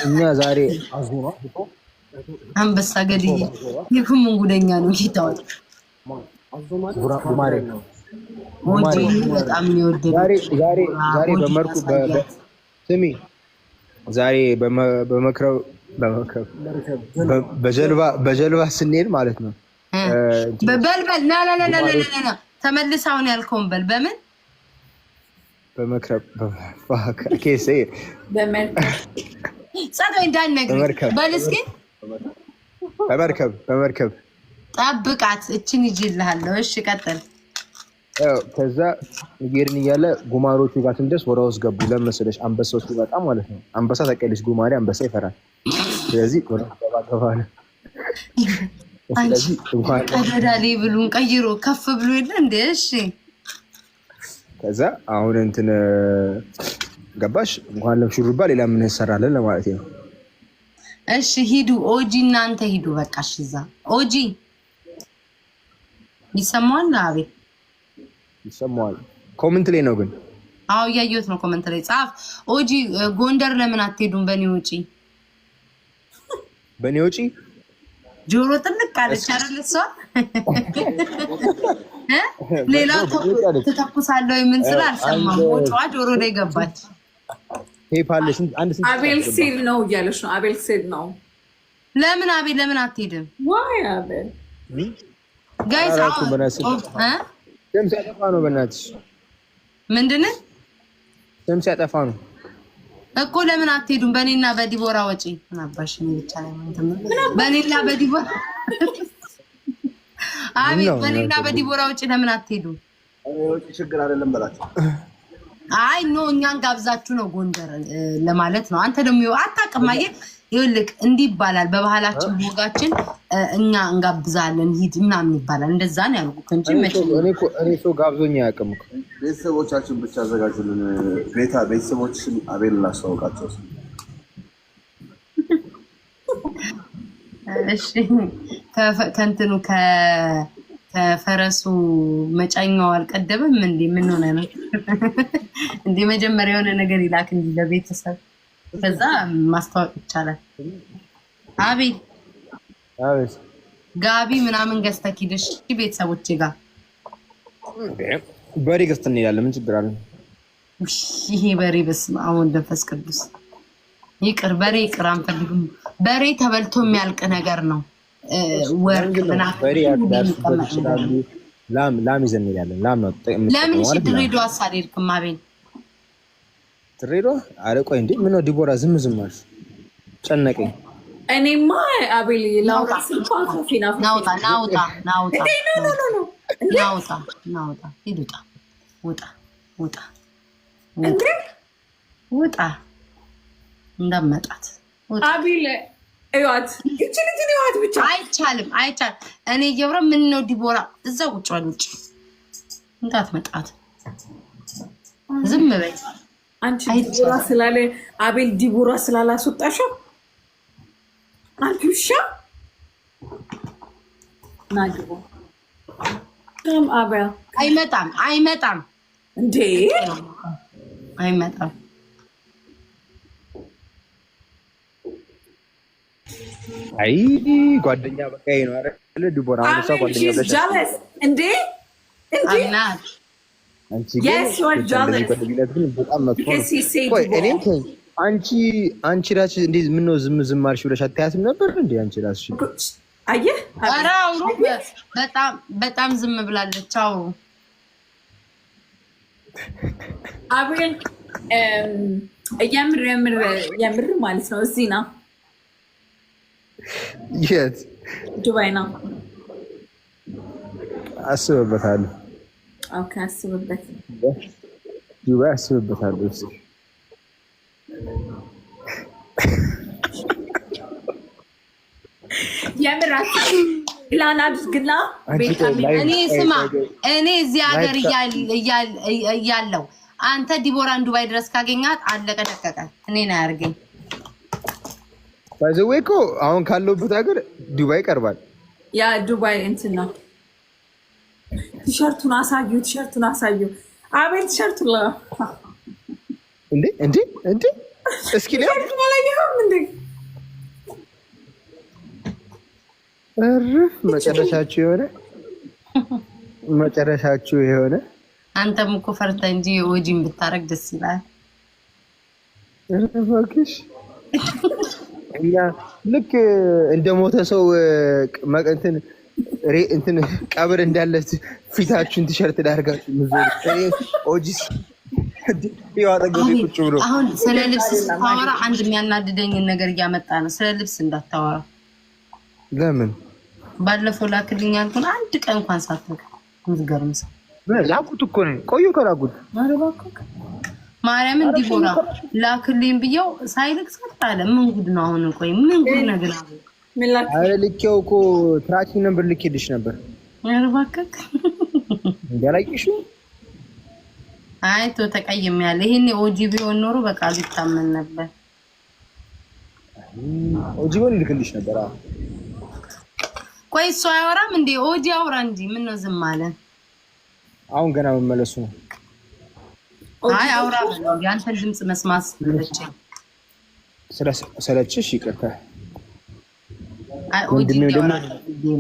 እኛ ዛሬ አዝኖ አንበሳ ገድዬ ይሁን ጉደኛ ነው ጌታው ጉማሬ ኦጂ በጣም የሚወደድ ዛሬ በመርኩ ስሚ ዛሬ በጀልባ ስንሄድ ማለት ነው በበልበል ና ተመልሳውን ያልከውን በል በምን በመክረብ ኬሴ ጸደይ እንዳልነግርህ በል እስኪ በመርከብ ጠብቃት እችን ይጅልሃለሁ። እሺ ቀጥል። ከዛ እየሄድን እያለ ጉማሮቹ ጋር ስንደርስ ወደ ውስጥ ገቡ። ለመሰለሽ አንበሳው ሲመጣ ማለት ነው። አንበሳ ታውቂያለሽ፣ ጉማሬ አንበሳ ይፈራል። ስለዚህ ወደ ገባለ ስለዚህ እንኳን ቀዳዳሊ ብሉን ቀይሮ ከፍ ብሎ የለ እንደ እሺ። ከዛ አሁን እንትን ገባሽ እንኳን ለሹሩባ ሌላ ምን እንሰራለን ለማለት ነው። እሺ ሂዱ ኦጂ እናንተ ሂዱ በቃ። እሺ እዛ ኦጂ ይሰማዋል። አቤት ይሰማዋል። ኮሜንት ላይ ነው ግን። አዎ እያየሁት ነው። ኮሜንት ላይ ጻፍ። ኦጂ ጎንደር ለምን አትሄዱም? በኔ ውጪ ጆሮ ጥንቅ አለች አይደል? እሷ ሌላው ትተኩሳለሁ ምን ስራ አልሰማም። ወጣዋ ጆሮ ላይ ገባች። ሄፓለሽ አቤል ሲል ነው እያለሽ ነው። አቤል ሲል ነው። ለምን አቤል ለምን አትሄድም? ዋይ አቤል ጋይስ ስም ሲያጠፋ ነው። በእናትሽ ምንድን ነው ስም ሲያጠፋ ነው እኮ። ለምን አትሄዱም? በእኔና በዲቦራ ወጪ ምናባሽ ነው ብቻ ላይ በእኔና በዲቦራ አቤት በእኔና በዲቦራ ወጪ ለምን አትሄዱም? ወጪ ችግር አይደለም በላችሁ። አይ ኖ እኛን ጋብዛችሁ ነው ጎንደር ለማለት ነው። አንተ ደግሞ አታውቅም። አየህ ይኸውልህ እንዲህ ይባላል በባህላችን ቦጋችን እኛ እንጋብዛለን ሂድ ምናምን ይባላል። እንደዛ ነው ያልኩት እንጂ እኔ ሰው ጋብዞኝ አያውቅም እኮ። ቤተሰቦቻችን ብቻ አዘጋጁልን። ቤተሰቦችሽን አቤል ላስተዋውቃቸው። እሺ ከእንትኑ ከፈረሱ መጫኛው አልቀደመም እንዴ? ምን ሆነ ነው እንዴ? መጀመሪያ የሆነ ነገር ይላክ እንጂ ለቤተሰብ ከዛ ማስተዋወቅ ይቻላል። አቤት ጋቢ ምናምን ገዝተህ ሂደሽ ቤተሰቦቼ ጋር በሬ ገዝተን እንሄዳለን። ምን ችግር አለ? ይሄ በሬ በስመ አብ ወወልድ ወመንፈስ ቅዱስ ይቅር። በሬ ይቅር አንፈልግም። በሬ ተበልቶ የሚያልቅ ነገር ነው። ወርቅ ምናምን በሬ ያዳርሱበት ይችላሉ። ላም ይዘን እንሄዳለን። ላም ነው ለምን እሺ ድሬዳዋ አሳደድክም? አቤል ድሬዳዋ አረቆይ እንዴ? ምን ነው ዲቦራ ዝም አልሽ? ጨነቀኝ። እኔማ አቤል ላውራ ስልኳን ከፊና ናውጣ ሂዱጣ ውጣ እንዳመጣት አቤል እዩት። እቺ ልጅ እዩት ብቻ። አይቻልም። እኔ እየብረ ምን ነው ዲቦራ እዛ ቁጭ በል ውጭ እንዳትመጣት ዝም በይ። አንቺ ዲቦራ ስላለ አቤል ዲቦራ ስላላስወጣሽው አንቺ ውሻ ናግቦ አቤል አይመጣም እንዴ? አይመጣም። አይ ጓደኛ በቃ ነው አይደል? ዲቦራ አንሳ ጓደኛ ብለሽ እንዴ አንቺ በጣም መጥፎ ነው። ቆይ እኔም አንቺ ራስሽ እንዴ ምን ነው ዝም አልሽ ብለሽ አታያትም ነበር እንዴ? አንቺ ራስሽ አየህ በጣም ዝም ብላለች። አዎ አቤል የምር ማለት ነው። እዚህ ነው የት? ዱባይ ነው። አስበበታለሁ። ኦኬ አስበበት። ዱባይ አስበበታለሁ። የምራት ፕላን አድርግና እኔ ስማ እኔ እዚህ ሀገር እያለው አንተ ዲቦራን ዱባይ ድረስ ካገኛት አለቀ ደቀቀ። እኔን አያርገኝ። ባይዘዌ እኮ አሁን ካለውበት ሀገር ዱባይ ይቀርባል። ያ ዱባይ እንትን ነው። ቲሸርቱን አሳዩ። አቤል ቲሸርቱ እንዴ እስኪ ነው መጨረሻችሁ የሆነ አንተም እኮ ፈርተህ እንጂ ኦጂን ብታረግ ደስ ይላል። እባክሽ እኛ ልክ እንደሞተ ሰው እንትን ቀብር እንዳለ ፊታችሁን ቲሸርት ዳርጋችሁ ኦጂስ አሁን ስለ ልብስ ስታወራ አንድ የሚያናድደኝን ነገር እያመጣ ነው። ስለ ልብስ እንዳታወራ። ለምን? ባለፈው ላክልኝ ያልኩን አንድ ቀን እንኳን ሳትልክ ምትገርም ሰው ላኩት እኮ ነው። ቆዩ ከላኩት ማርያምን ዲቦራ ላክልኝ ብየው ሳይልክ ሳታለ ምን ጉድ ነው አሁን? ቆይ ምን ጉድ ነገር አለ? አረ ልኬው እኮ ትራኪንግ ነበር ልኬልሽ ነበር። ኧረ እባክህ እንዳላቂሽ አይቶ ተቀይም ያለ ይሄኔ ኦጂ ቢሆን ኖሮ በቃ ሊታመን ነበር። ኦጂ ቢሆን ልክልሽ ነበር። ቆይ እሱ አያወራም እንዴ? ኦጂ አውራ እንጂ ምን ነው ዝም አለ? አሁን ገና መመለሱ ነው። አይ አውራ ነው ያንተን ድምጽ መስማት ስለችሽ ይቅርታ። አይ ኦጂ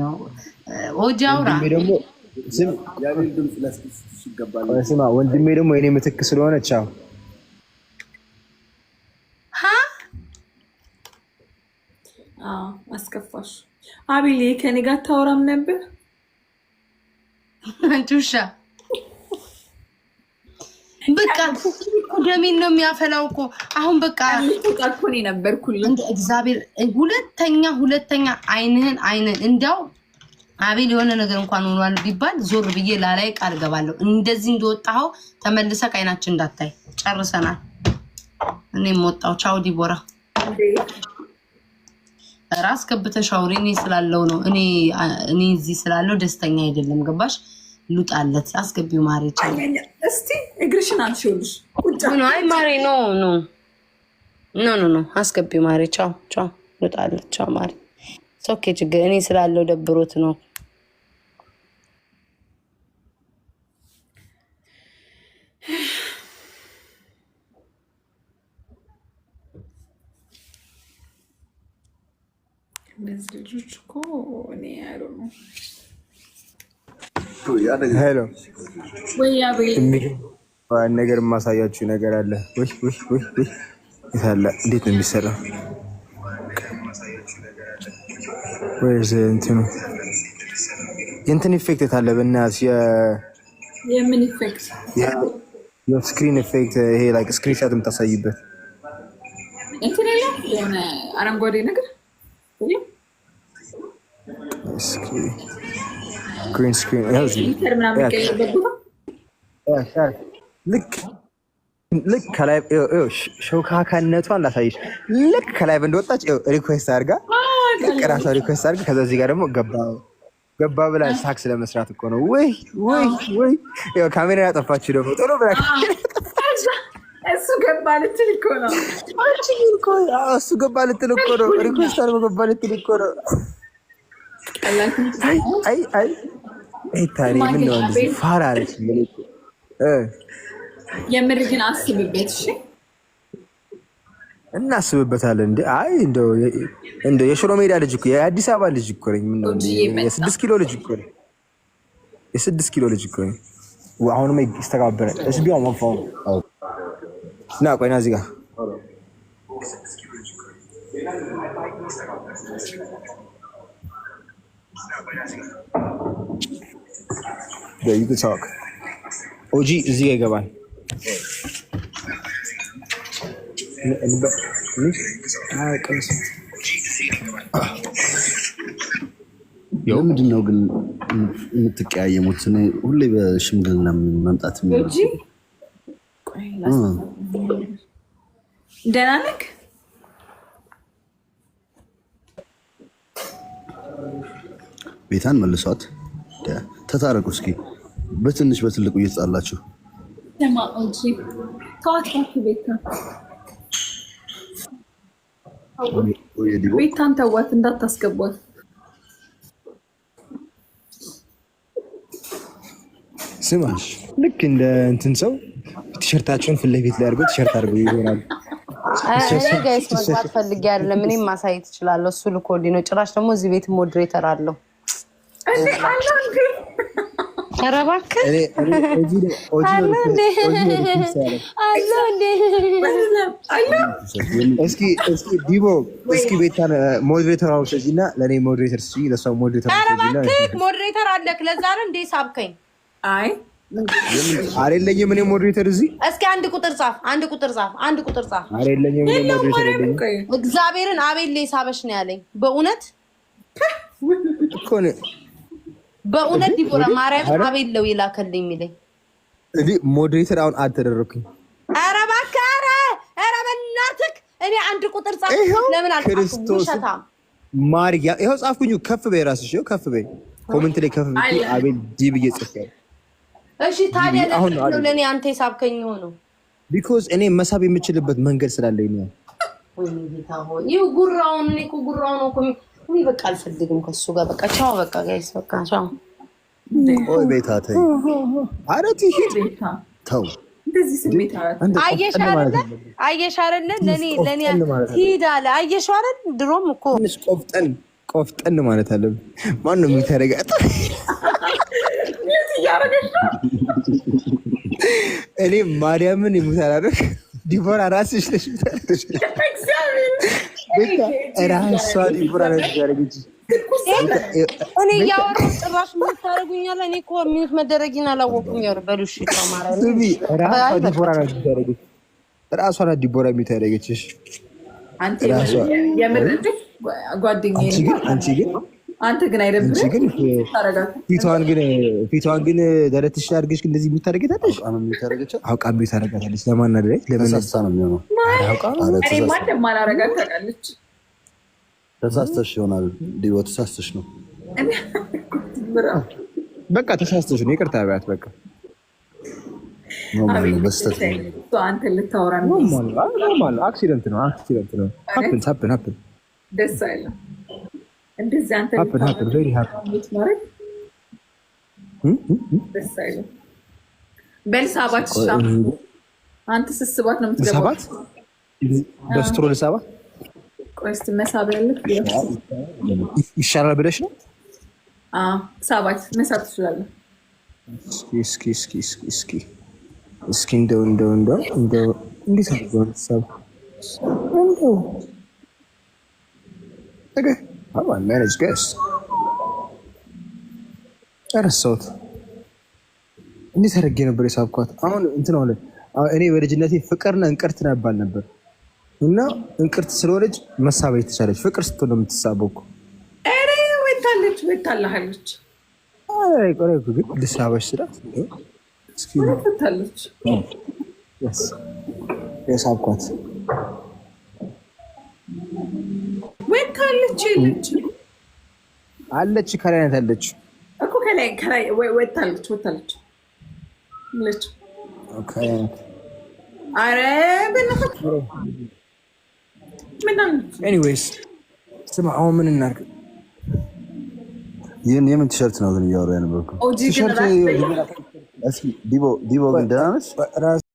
ነው ኦጂ አውራ ደግሞ ዝም ያቤል ድምጽ ለስክስ ይገባል። ስማ ወንድሜ ደግሞ የኔ ምትክ ስለሆነ ቻው። አስከፋሽ አቤል ከኔ ጋር ታወራም ነበር አንቺሻ በቃ ደሜን ነው የሚያፈላው እኮ አሁን በቃ ተጣቆኔ ነበርኩልኝ እንደ እግዚአብሔር ሁለተኛ አይንህን እንዲያው አቤል የሆነ ነገር እንኳን ሆኗል ቢባል ዞር ብዬ ላላይ ቃል ገባለሁ። እንደዚህ እንደወጣው ተመልሰህ አይናችን እንዳታይ ጨርሰናል። እኔም ወጣው ቻው ዲቦራ ራስ ከብተሽ አውሪ። እኔ ስላለው ነው እኔ እዚህ ስላለው ደስተኛ አይደለም። ገባሽ? ሉጣለት አስገቢው ማሬ ቻው። እስቲ እግርሽን አንሺውልሽ ቁጭ ነው። አይ ማሬ ኖ አስገቢው ማሬ ቻው ሉጣለት ቻው ማሬ ኦኬ ችግር እኔ ስላለው ደብሮት ነው። እነዚህ ልጆች እኮ እኔ አይደል ነው ሄሎ ወይ አቤል ነገር የማሳያችሁ ነገር አለ። ወይ ይታላ እንዴት ነው የሚሰራው? ወይስ እንትን ኢፌክት አለ በእናትሽ የምን ኢፌክት? የስክሪን ኢፌክት ይሄ ላይክ ስክሪንሾት የምታሳይበት እንትን የሆነ አረንጓዴ ነገር ግሪን ስክሪን ልክ ከላይ ሾካካነቷን ላሳይሽ። ልክ ከላይ እንደወጣች ሪኩዌስት አድርጋ ልክ ራሷ ሪኩዌስት አድርጋ ከዛ እዚህ ጋር ደግሞ ገባ ብላ ሳክስ ለመስራት እኮ ነው። ወይ ካሜራ ያጠፋችሁ ደግሞ ቶሎ ብላ እሱ ገባ ልትል እኮ ነው። እሱ ገባ ልትል እኮ ነው። ሪኩዌስት አድርጎ ገባ ልትል እኮ ነው። አይ ታሪ ምን ነው እንደዚህ ፋራ አለች። የምር ግን አስብበት። እሺ እናስብበታለን። አይ እንደው የሽሮ ሜዳ ልጅ እኮ የአዲስ አበባ ልጅ እኮ ነኝ። ምን ነው የ6 ኪሎ ልጅ እኮ ነኝ። የ6 ኪሎ ልጅ እኮ ነኝ። አሁንም ይስተካበራል። እሺ ቢያው ማፋው ና ቆይና እዚህ ጋር you can talk. ኦጂ እዚህ ጋር ይገባል። ምንድን ነው ግን የምትቀያየሙት? ሁሌ በሽምግልና መምጣት ደህና ነህ? ቤታን መልሷት ተታረቁ እስኪ። በትንሽ በትልቁ እየተጣላችሁ ቤታን ተዋት፣ እንዳታስገቧት። ስማሽ ልክ እንደ እንትን ሰው ቲሸርታቸውን ፊት ለፊት ላይ አድርገው ቲሸርት አድርገው ይሆናሉ። ጋይስ መግባት ፈልጌ አይደለም እኔም ማሳየት እችላለሁ። እሱ ልኮልኝ ነው። ጭራሽ ደግሞ እዚህ ቤት ሞዴሬተር አለው። ኧረ እባክህ እስኪ ዲቦ እስኪ ቤታን ሞዴሬተር አውሰጂ እና ለእኔ ሞዴሬተር ስጪ፣ ለእሷ ሞዴሬተር ኧረ እባክህ ሞዴሬተር አለክ። ለዛ ነው እንደ ሳብከኝ። አይ አይደለኝም እኔ ሞዴሬተር እዚህ። እስኪ አንድ ቁጥር ጻፍ። አይደለኝም እኔ ሞዴሬተር የለኝም። እግዚአብሔርን አቤል ላይ ሳበሽ ነው ያለኝ። በእውነት እኮ ነው በእውነት ዲቦራ ማርያም አቤል ለው ይላከልኝ የሚለኝ እዲ ሞዴሬተር አሁን አልተደረኩኝ። ኧረ እባክህ ኧረ በእናትህ እኔ አንድ ቁጥር ጻፍ። ለምን አልጻፍኩም? ውሸታም ማርያ ይኸው ጻፍኩኝ። ከፍ በይ ራስሽ፣ ይኸው ከፍ በይ ኮሜንት ላይ ከፍ በይ። አቤል ዲ ብዬ ጽፌያለሁ። እሺ ታዲያ ለምን ለኔ አንተ የሳብከኝ ሆነው? ቢኮዝ እኔ መሳብ የምችልበት መንገድ ስላለኝ ነው። ወይ ጌታ ሆይ ይኸው ጉራውን እኔ እኮ ጉራውን እኮ እኔ በቃ አልፈልግም ከሱ ጋር በቃ ቻው። በቃ ጋይስ በቃ ቻው። ኦይ ቤታ ተይ፣ ኧረ ትሂድ ተው። እንደዚህ ስሜት አየሽ አይደለ? ለኔ ትሂድ አለ። አየሽ አይደል? ድሮም እኮ ቆፍጠን ማለት አለብን። ማን ነው የሚታረጋት? እኔ ማርያምን የምታረግ ዲቦራ ራስሽ ነሽ የምታረግሽ። ራሷ ዲቦራ ነች ያደረገች። እኔ እያወራሁ ጭራሽ ምን ታደርጉኛለህ? እኔ እኮ ሚዩት መደረጊን አላወኩም። በሉሽ ተማራ ራሷ ዲቦራ ነች ያደረገች። ራሷ ናት ዲቦራ የሚዩት ያደረገችሽ። አንተ የምር ጓደኛዬ አንተ ግን አይደብርም? ፊቷን ግን ደረትሽ አድርገሽ እንደዚህ የምታደርገታለሽ። አውቃ ቤት ታደርጋታለች። ለማናደድ ተሳስታ ነው የሚሆነው። ማላረጋት ታውቃለች። ተሳስተሽ ይሆናል። ዲቦ ተሳስተሽ ነው። በቃ ተሳስተሽ ነው። ይቅርታ ቢያት በቃ አንተ ልታወራ ነው። አክሲደንት ነው። ሀፕን ደስ አይልም። እንደዚህ አንተ ማድረግ ደስ አይልም። በል ሳባት አንተ ስስባት ነው የምትገባው። ሳባት በስትሮ ልሳባ። ቆይ እስኪ መሳብ ያለህ ይሻላል ብለሽ ነው? ሳባት መሳብ ትችላለህ። እስኪ እንደው እንዴት ነው ሳብ እንደው How I manage guests? ረሳሁት። እንዴት አድርጌ ነበር የሳብኳት? አሁን እንትን አለ። እኔ በልጅነቴ ፍቅርና እንቅርት ነባል ነበር እና እንቅርት ስለሆነች መሳብ የተቻለች ፍቅር ስትሆን ነው የምትሳበው እኮ። ኧረ ወታለች። አይ ቆይ ግን ልሳበሽ ስላት እስኪ ወታለች። የሳብኳት አለች ከላይ ናት ያለች እኮ ከላይ ወታለች ለች። ኦኬ አረ በእናትህ ኤኒዌይስ ስማ፣ አሁን ምን እናድርግ? ይህን የምን ቲሸርት ነው ግን እያወራ የነበርከው? ዲቦ ግን ደህና ነች?